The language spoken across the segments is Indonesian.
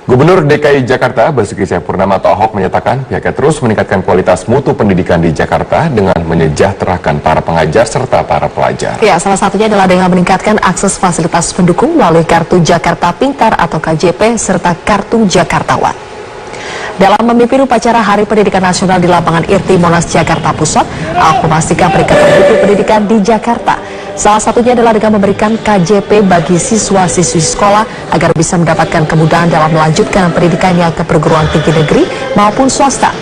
Gubernur DKI Jakarta Basuki Cahayapurnama atau Ahok menyatakan pihaknya terus meningkatkan kualitas mutu pendidikan di Jakarta dengan menyejahterakan para pengajar serta para pelajar. Ya, salah satunya adalah dengan meningkatkan akses fasilitas pendukung melalui Kartu Jakarta Pintar atau KJP serta Kartu Jakartawan. Dalam memimpin upacara Hari Pendidikan Nasional di lapangan Irti Monas Jakarta Pusat, Ahok memastikan peningkatan mutu pendidikan di Jakarta. Salah satunya adalah dengan memberikan KJP bagi siswa-siswi sekolah agar bisa mendapatkan kemudahan dalam melanjutkan pendidikannya ke perguruan tinggi negeri maupun swasta.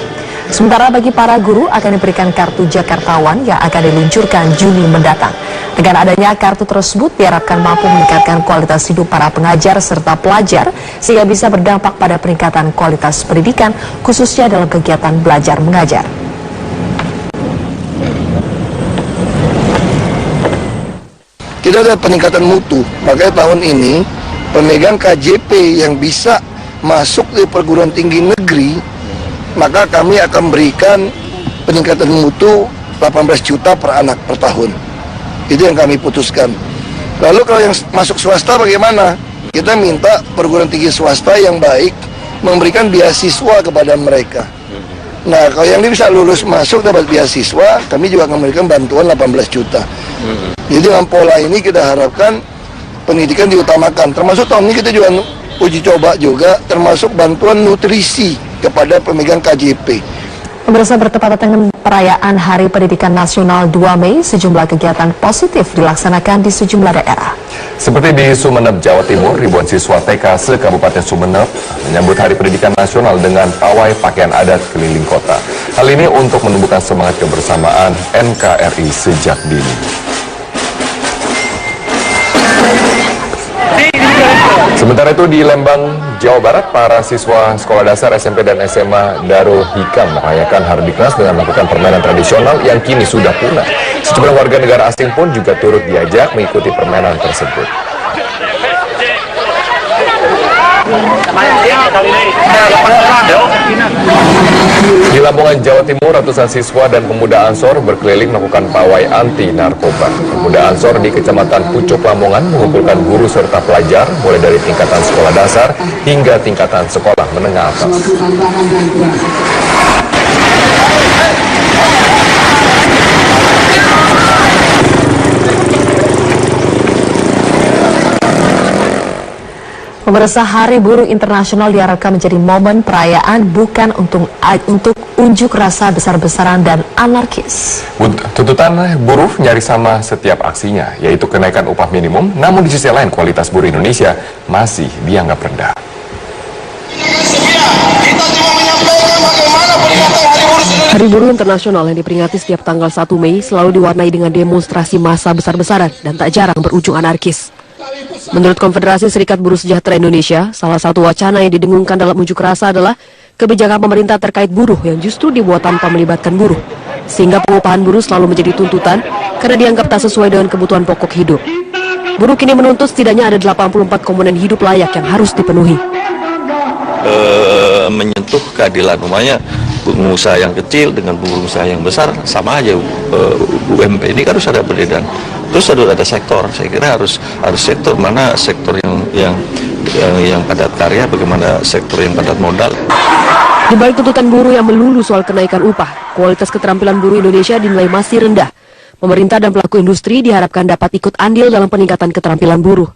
Sementara bagi para guru akan diberikan Kartu Jakartawan yang akan diluncurkan Juni mendatang. Dengan adanya kartu tersebut diharapkan mampu meningkatkan kualitas hidup para pengajar serta pelajar sehingga bisa berdampak pada peningkatan kualitas pendidikan khususnya dalam kegiatan belajar mengajar. Kita ada peningkatan mutu, makanya tahun ini pemegang KJP yang bisa masuk di perguruan tinggi negeri, maka kami akan berikan peningkatan mutu 18 juta per anak per tahun. Itu yang kami putuskan. Lalu kalau yang masuk swasta bagaimana? Kita minta perguruan tinggi swasta yang baik memberikan beasiswa kepada mereka. Nah, kalau yang bisa lulus masuk dapat beasiswa, kami juga akan memberikan bantuan 18 juta. Jadi dengan pola ini kita harapkan pendidikan diutamakan. Termasuk tahun ini kita juga uji coba juga, termasuk bantuan nutrisi kepada pemegang KJP. Pemirsa, bertepatan dengan perayaan Hari Pendidikan Nasional 2 Mei, sejumlah kegiatan positif dilaksanakan di sejumlah daerah. Seperti di Sumeneb, Jawa Timur, ribuan siswa TK se-Kabupaten Sumeneb menyambut Hari Pendidikan Nasional dengan pawai pakaian adat keliling kota. Hal ini untuk menumbuhkan semangat kebersamaan NKRI sejak dini. Sementara itu di Lembang, Jawa Barat, para siswa sekolah dasar SMP dan SMA Darul Hikam merayakan Hardiknas dengan melakukan permainan tradisional yang kini sudah punah. Sejumlah warga negara asing pun juga turut diajak mengikuti permainan tersebut. Di Lamongan, Jawa Timur, ratusan siswa dan pemuda Ansor berkeliling melakukan pawai anti narkoba. Pemuda Ansor di Kecamatan Pucuk, Lamongan mengumpulkan guru serta pelajar mulai dari tingkatan sekolah dasar hingga tingkatan sekolah menengah atas. Pemirsa, Hari Buruh Internasional diharapkan menjadi momen perayaan bukan untuk unjuk rasa besar-besaran dan anarkis. Tuntutan buruh nyaris sama setiap aksinya, yaitu kenaikan upah minimum, namun di sisi lain kualitas buruh Indonesia masih dianggap rendah. Hari Buruh Internasional yang diperingati setiap tanggal 1 Mei selalu diwarnai dengan demonstrasi massa besar-besaran dan tak jarang berujung anarkis. Menurut Konfederasi Serikat Buruh Sejahtera Indonesia, salah satu wacana yang didengungkan dalam unjuk rasa adalah kebijakan pemerintah terkait buruh yang justru dibuat tanpa melibatkan buruh, sehingga pengupahan buruh selalu menjadi tuntutan karena dianggap tak sesuai dengan kebutuhan pokok hidup. Buruh kini menuntut setidaknya ada 84 komponen hidup layak yang harus dipenuhi. Menyentuh keadilan, umumnya pengusaha yang kecil dengan pengusaha yang besar sama aja. UMP ini kan harus ada perbedaan. Terus ada sektor, saya kira harus sektor mana sektor yang padat karya, bagaimana sektor yang padat modal. Di balik tuntutan buruh yang melulu soal kenaikan upah, kualitas keterampilan buruh Indonesia dinilai masih rendah. Pemerintah dan pelaku industri diharapkan dapat ikut andil dalam peningkatan keterampilan buruh.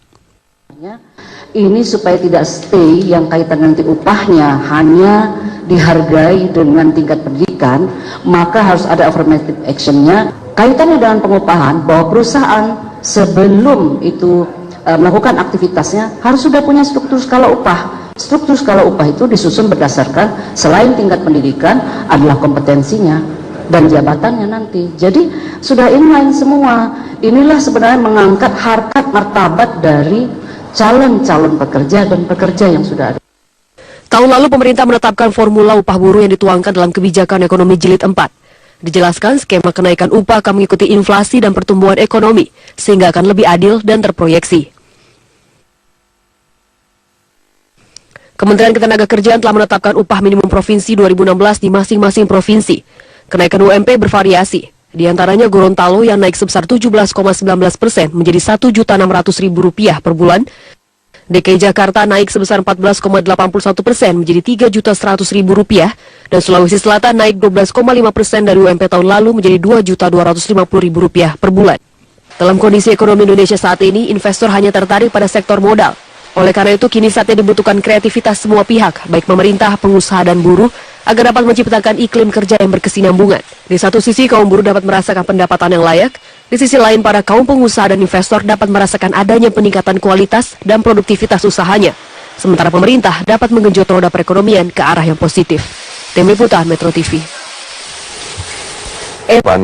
Ini supaya tidak stay yang kaitan nanti upahnya hanya dihargai dengan tingkat pendidikan, maka harus ada affirmative actionnya. Kaitannya dengan pengupahan, bahwa perusahaan sebelum itu melakukan aktivitasnya harus sudah punya struktur skala upah. Struktur skala upah itu disusun berdasarkan selain tingkat pendidikan adalah kompetensinya dan jabatannya nanti. Jadi sudah inline semua. Inilah sebenarnya mengangkat harkat martabat dari calon-calon pekerja dan pekerja yang sudah ada. Tahun lalu pemerintah menetapkan formula upah buruh yang dituangkan dalam kebijakan ekonomi jilid 4. Dijelaskan skema kenaikan upah akan mengikuti inflasi dan pertumbuhan ekonomi, sehingga akan lebih adil dan terproyeksi. Kementerian Ketenagakerjaan telah menetapkan upah minimum provinsi 2016 di masing-masing provinsi. Kenaikan UMP bervariasi. Di antaranya Gorontalo yang naik sebesar 17,19% menjadi Rp1.600.000 per bulan, DKI Jakarta naik sebesar 14,81% menjadi Rp3.100.000 dan Sulawesi Selatan naik 12,5% dari UMP tahun lalu menjadi Rp2.250.000 per bulan. Dalam kondisi ekonomi Indonesia saat ini, investor hanya tertarik pada sektor modal. Oleh karena itu, kini saatnya dibutuhkan kreativitas semua pihak, baik pemerintah, pengusaha, dan buruh, agar dapat menciptakan iklim kerja yang berkesinambungan. Di satu sisi, kaum buruh dapat merasakan pendapatan yang layak, di sisi lain, para kaum pengusaha dan investor dapat merasakan adanya peningkatan kualitas dan produktivitas usahanya. Sementara pemerintah dapat menggenjot roda perekonomian ke arah yang positif. Tim Liputan Metro TV.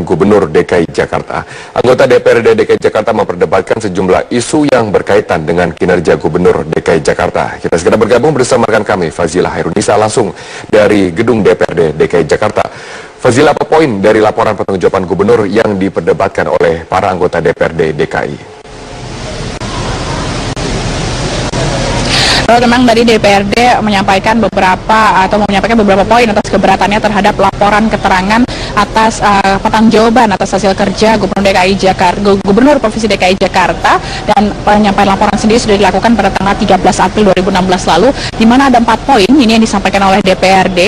Gubernur DKI Jakarta. Anggota DPRD DKI Jakarta memperdebatkan sejumlah isu yang berkaitan dengan kinerja Gubernur DKI Jakarta. Kita segera bergabung bersama rekan kami, Fazila Hairunisa, langsung dari gedung DPRD DKI Jakarta. Fazila, apa poin dari laporan pertanggungjawaban Gubernur yang diperdebatkan oleh para anggota DPRD DKI? Memang dari DPRD menyampaikan beberapa poin atas keberatannya terhadap laporan keterangan atas pertanggungjawaban atas hasil kerja Gubernur Provinsi DKI Jakarta, dan penyampaian laporan sendiri sudah dilakukan pada tanggal 13 April 2016 lalu, di mana ada 4 poin ini yang disampaikan oleh DPRD,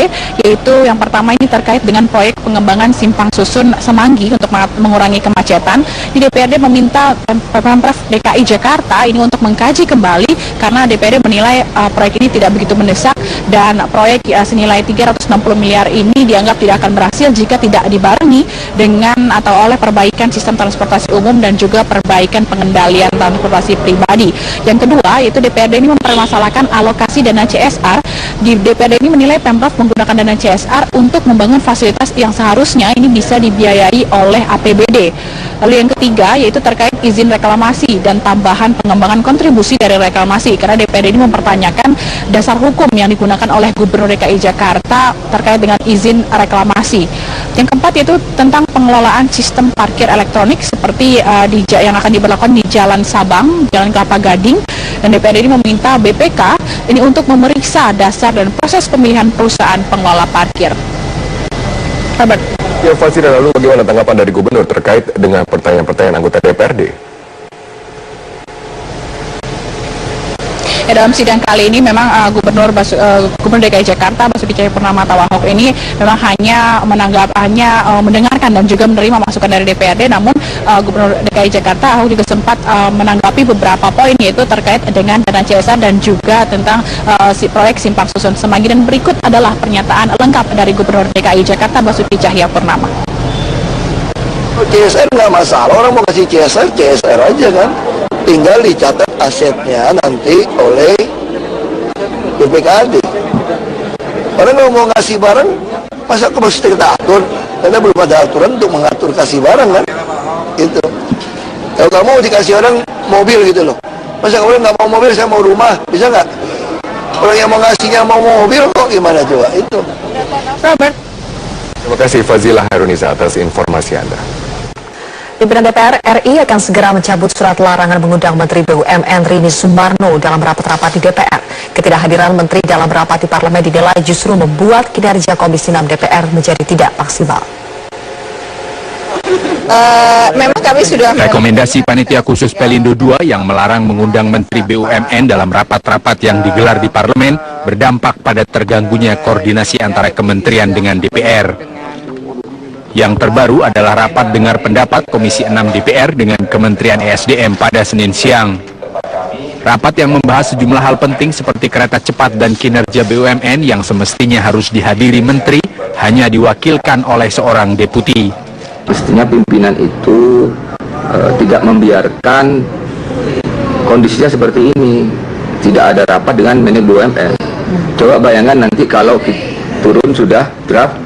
yaitu yang pertama ini terkait dengan proyek pengembangan Simpang Susun Semanggi untuk mengurangi kemacetan. Di DPRD meminta Pemprov DKI Jakarta ini untuk mengkaji kembali karena DPRD menilai proyek ini tidak begitu mendesak, dan proyek senilai 360 miliar ini dianggap tidak akan berhasil jika tidak dibarengi dengan atau oleh perbaikan sistem transportasi umum dan juga perbaikan pengendalian transportasi pribadi. Yang kedua, yaitu DPRD ini mempermasalahkan alokasi dana CSR. Di DPRD ini menilai Pemprov menggunakan dana CSR untuk membangun fasilitas yang seharusnya ini bisa dibiayai oleh APBD. Lalu yang ketiga, yaitu terkait izin reklamasi dan tambahan pengembangan kontribusi dari reklamasi, karena DPRD ini mempertanyakan dasar hukum yang digunakan oleh Gubernur DKI Jakarta terkait dengan izin reklamasi. Yang keempat, yaitu tentang pengelolaan sistem parkir elektronik seperti yang akan diberlakukan di Jalan Sabang, Jalan Kelapa Gading, dan DPRD ini meminta BPK ini untuk memeriksa dasar dan proses pemilihan perusahaan pengelola parkir. Robert. Ya, Fazila, lalu bagaimana tanggapan dari Gubernur terkait dengan pertanyaan-pertanyaan anggota DPRD? Ya, dalam sidang kali ini memang Gubernur DKI Jakarta Basuki Cahayapurnama atau Ahok ini memang hanya mendengarkan dan juga menerima masukan dari DPRD. Namun Gubernur DKI Jakarta Ahok juga sempat menanggapi beberapa poin, yaitu terkait dengan dana CSR dan juga tentang proyek Simpang Susun Semanggi. Dan berikut adalah pernyataan lengkap dari Gubernur DKI Jakarta Basuki Cahayapurnama. CSR nggak masalah, orang mau kasih CSR aja kan, tinggal dicatat asetnya nanti oleh BPKD. Orang kalau mau ngasih barang, masa aku mesti kita atur? Karena belum ada aturan untuk mengatur kasih barang kan, gitu. Kalau kamu mau dikasih orang mobil gitu loh, masa kamu nggak mau mobil, saya mau rumah, bisa nggak? Orang yang mau ngasihnya mau mobil kok gimana coba? Itu. Robert. Terima kasih Fazila Hairunisa atas informasi Anda. Pimpinan DPR RI akan segera mencabut surat larangan mengundang Menteri BUMN Rini Sumarno dalam rapat-rapat di DPR. Ketidakhadiran Menteri dalam rapat di Parlemen dinilai justru membuat kinerja Komisi 6 DPR menjadi tidak maksimal. Memang kami sudah rekomendasi Panitia Khusus Pelindo II yang melarang mengundang Menteri BUMN dalam rapat-rapat yang digelar di Parlemen berdampak pada terganggunya koordinasi antara kementerian dengan DPR. Yang terbaru adalah rapat dengar pendapat Komisi 6 DPR dengan Kementerian ESDM pada Senin siang. Rapat yang membahas sejumlah hal penting seperti kereta cepat dan kinerja BUMN yang semestinya harus dihadiri menteri hanya diwakilkan oleh seorang deputi. Mestinya pimpinan itu tidak membiarkan kondisinya seperti ini, tidak ada rapat dengan manajemen BUMN. Coba bayangkan nanti kalau turun sudah draft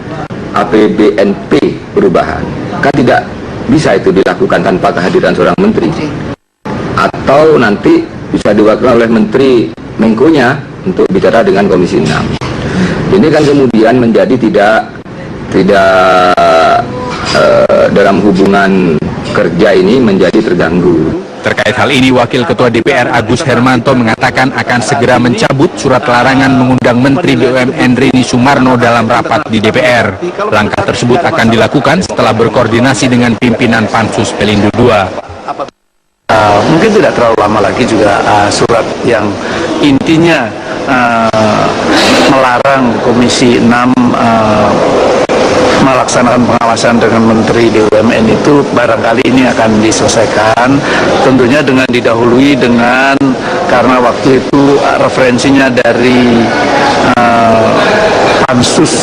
APBNP perubahan, kan tidak bisa itu dilakukan tanpa kehadiran seorang menteri, atau nanti bisa diwakilkan oleh menteri Menkonya untuk bicara dengan Komisi 6. Ini kan kemudian menjadi tidak dalam hubungan kerja ini menjadi terganggu. Terkait hal ini, Wakil Ketua DPR Agus Hermanto mengatakan akan segera mencabut surat larangan mengundang Menteri BUMN Rini Sumarno dalam rapat di DPR. Langkah tersebut akan dilakukan setelah berkoordinasi dengan pimpinan Pansus Pelindo II. Mungkin tidak terlalu lama lagi juga surat yang intinya melarang Komisi 6 melaksanakan pengawasan dengan Menteri BUMN itu barangkali ini akan diselesaikan, tentunya dengan didahului dengan, karena waktu itu referensinya dari Pansus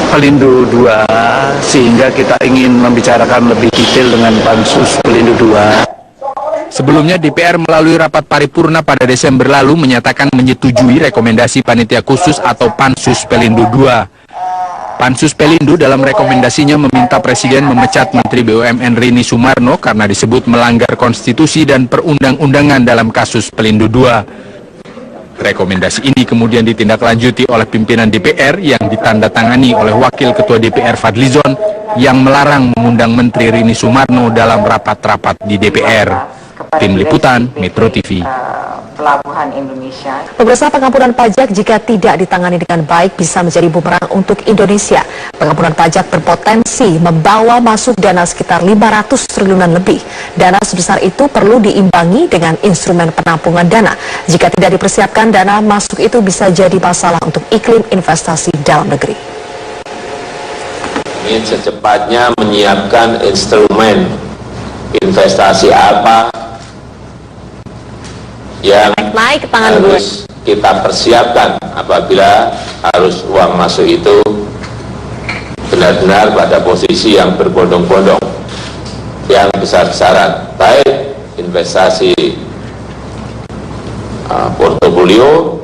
Pelindo II, sehingga kita ingin membicarakan lebih detail dengan Pansus Pelindo II. Sebelumnya DPR melalui rapat paripurna pada Desember lalu menyatakan menyetujui rekomendasi panitia khusus atau Pansus Pelindo II. Pansus Pelindo dalam rekomendasinya meminta Presiden memecat Menteri BUMN Rini Sumarno karena disebut melanggar konstitusi dan perundang-undangan dalam kasus Pelindo II. Rekomendasi ini kemudian ditindaklanjuti oleh pimpinan DPR yang ditandatangani oleh Wakil Ketua DPR Fadlizon yang melarang mengundang Menteri Rini Sumarno dalam rapat-rapat di DPR. Tim Liputan Metro TV. Pelabuhan Indonesia. Pemirsa, pengampunan pajak jika tidak ditangani dengan baik bisa menjadi bumerang untuk Indonesia. Pengampunan pajak berpotensi membawa masuk dana sekitar 500 triliunan lebih. Dana sebesar itu perlu diimbangi dengan instrumen penampungan dana. Jika tidak dipersiapkan, dana masuk itu bisa jadi masalah untuk iklim investasi dalam negeri. Ingin secepatnya menyiapkan instrumen investasi apa yang harus kita persiapkan apabila harus uang masuk itu benar-benar pada posisi yang berbondong-bondong, yang besar-besaran, baik investasi portofolio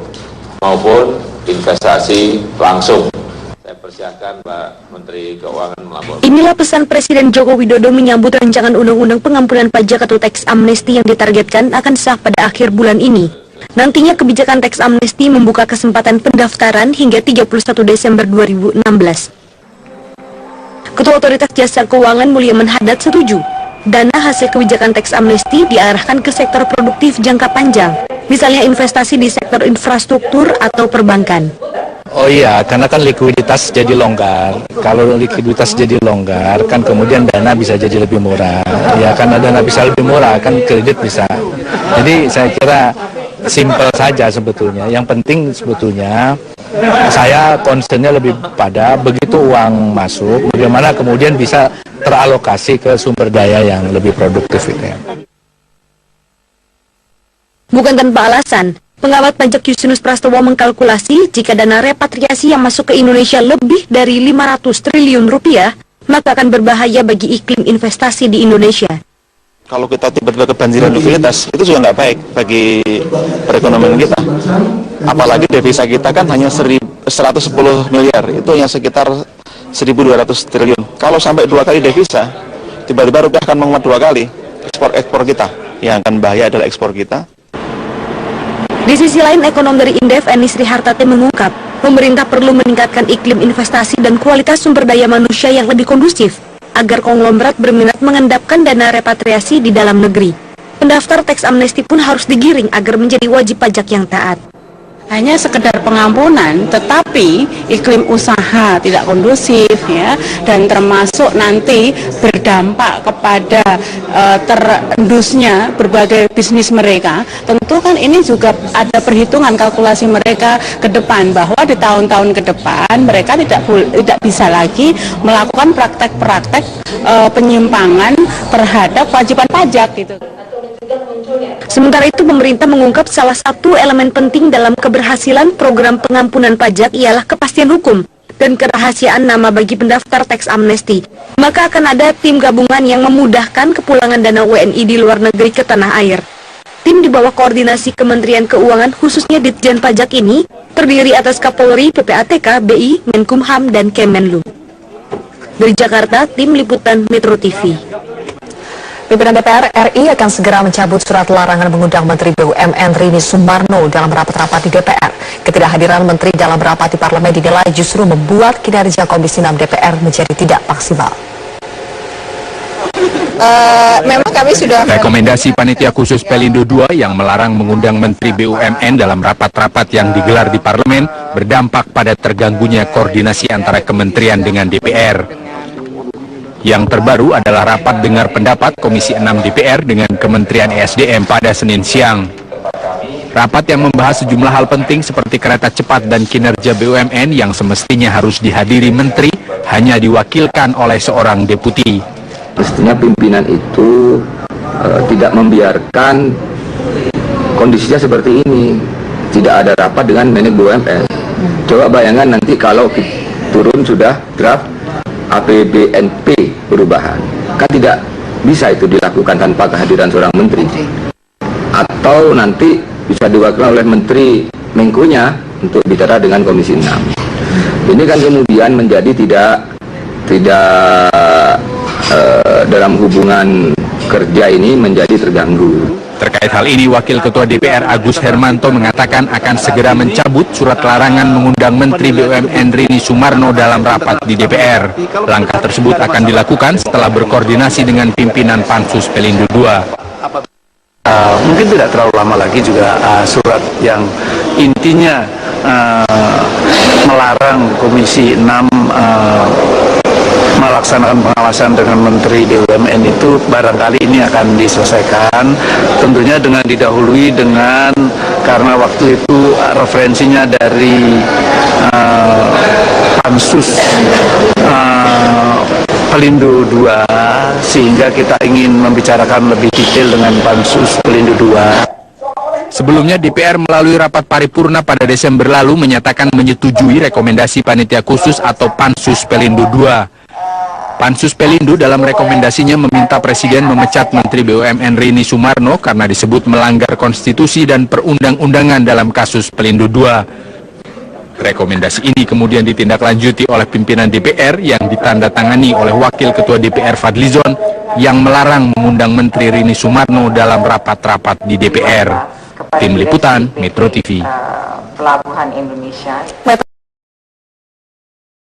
maupun investasi langsung. Saya persiapkan Pak Menteri Keuangan melaporkan. Inilah pesan Presiden Joko Widodo menyambut rancangan undang-undang pengampunan pajak atau teks amnesti yang ditargetkan akan sah pada akhir bulan ini. Nantinya kebijakan teks amnesti membuka kesempatan pendaftaran hingga 31 Desember 2016. Ketua Otoritas Jasa Keuangan Mulyaman Haddad setuju. Dana hasil kebijakan teks amnesti diarahkan ke sektor produktif jangka panjang, misalnya investasi di sektor infrastruktur atau perbankan. Oh iya, karena kan likuiditas jadi longgar. Kalau likuiditas jadi longgar, kan kemudian dana bisa jadi lebih murah. Ya, karena dana bisa lebih murah, kan kredit bisa. Jadi saya kira simpel saja sebetulnya. Yang penting sebetulnya saya concernnya lebih pada begitu uang masuk, bagaimana kemudian bisa teralokasi ke sumber daya yang lebih produktif itu ya. Bukan tanpa alasan, pengamat pajak Justinus Prastowo mengkalkulasi jika dana repatriasi yang masuk ke Indonesia lebih dari 500 triliun rupiah, maka akan berbahaya bagi iklim investasi di Indonesia. Kalau kita tiba-tiba kebanjiran likuiditas, itu juga nggak baik bagi perekonomian kita. Apalagi devisa kita kan hanya 110 miliar, itu yang sekitar 1.200 triliun. Kalau sampai 2 kali devisa, tiba-tiba rupiah akan menguat 2 kali. Ekspor kita, yang akan bahaya adalah ekspor kita. Di sisi lain, ekonom dari Indef, Eni Sri Hartati mengungkap, pemerintah perlu meningkatkan iklim investasi dan kualitas sumber daya manusia yang lebih kondusif, agar konglomerat berminat mengendapkan dana repatriasi di dalam negeri. Pendaftar teks amnesti pun harus digiring agar menjadi wajib pajak yang taat. Hanya sekedar pengampunan, tetapi iklim usaha tidak kondusif ya, dan termasuk nanti berdampak kepada terendusnya berbagai bisnis mereka. Tentu kan ini juga ada perhitungan kalkulasi mereka ke depan, bahwa di tahun-tahun ke depan mereka tidak bisa lagi melakukan praktek-praktek penyimpangan terhadap kewajiban pajak gitu. Sementara itu, pemerintah mengungkap salah satu elemen penting dalam keberhasilan program pengampunan pajak ialah kepastian hukum dan kerahasiaan nama bagi pendaftar teks amnesti. Maka akan ada tim gabungan yang memudahkan kepulangan dana WNI di luar negeri ke tanah air. Tim di bawah koordinasi Kementerian Keuangan, khususnya Ditjen Pajak ini, terdiri atas Kapolri, PPATK, BI, Menkumham, dan Kemenlu. Dari Jakarta, Tim Liputan Metro TV. Pimpinan DPR RI akan segera mencabut surat larangan mengundang Menteri BUMN Rini Sumarno dalam rapat-rapat di DPR. Ketidakhadiran Menteri dalam rapat di Parlemen dinilai justru membuat kinerja Komisi 6 DPR menjadi tidak maksimal. Memang kami sudah Rekomendasi Panitia Khusus Pelindo II yang melarang mengundang Menteri BUMN dalam rapat-rapat yang digelar di Parlemen berdampak pada terganggunya koordinasi antara kementerian dengan DPR. Yang terbaru adalah rapat dengar pendapat Komisi 6 DPR dengan Kementerian ESDM pada Senin siang. Rapat yang membahas sejumlah hal penting seperti kereta cepat dan kinerja BUMN yang semestinya harus dihadiri menteri hanya diwakilkan oleh seorang deputi. Mestinya pimpinan itu tidak membiarkan kondisinya seperti ini. Tidak ada rapat dengan Menko BUMN. Coba bayangkan nanti kalau turun sudah draft APBNP perubahan. Kan tidak bisa itu dilakukan tanpa kehadiran seorang menteri. Atau nanti bisa diwakilkan oleh menteri Menko-nya untuk bicara dengan Komisi 6. Ini kan kemudian menjadi tidak dalam hubungan kerja ini menjadi terganggu. Terkait hal ini, Wakil Ketua DPR Agus Hermanto mengatakan akan segera mencabut surat larangan mengundang Menteri BUMN Rini Sumarno dalam rapat di DPR. Langkah tersebut akan dilakukan setelah berkoordinasi dengan pimpinan Pansus Pelindo II. Mungkin tidak terlalu lama lagi juga surat yang intinya melarang Komisi 6 melaksanakan pengawasan dengan Menteri BUMN itu barangkali ini akan diselesaikan, tentunya dengan didahului dengan, karena waktu itu referensinya dari Pansus Pelindo II, sehingga kita ingin membicarakan lebih detail dengan Pansus Pelindo II. Sebelumnya DPR melalui rapat paripurna pada Desember lalu menyatakan menyetujui rekomendasi panitia khusus atau Pansus Pelindo II. Pansus Pelindo dalam rekomendasinya meminta Presiden memecat Menteri BUMN Rini Sumarno karena disebut melanggar konstitusi dan perundang-undangan dalam kasus Pelindo II. Rekomendasi ini kemudian ditindaklanjuti oleh pimpinan DPR yang ditandatangani oleh Wakil Ketua DPR Fadlizon yang melarang mengundang Menteri Rini Sumarno dalam rapat-rapat di DPR. Tim Liputan Metro TV. Pelabuhan Indonesia.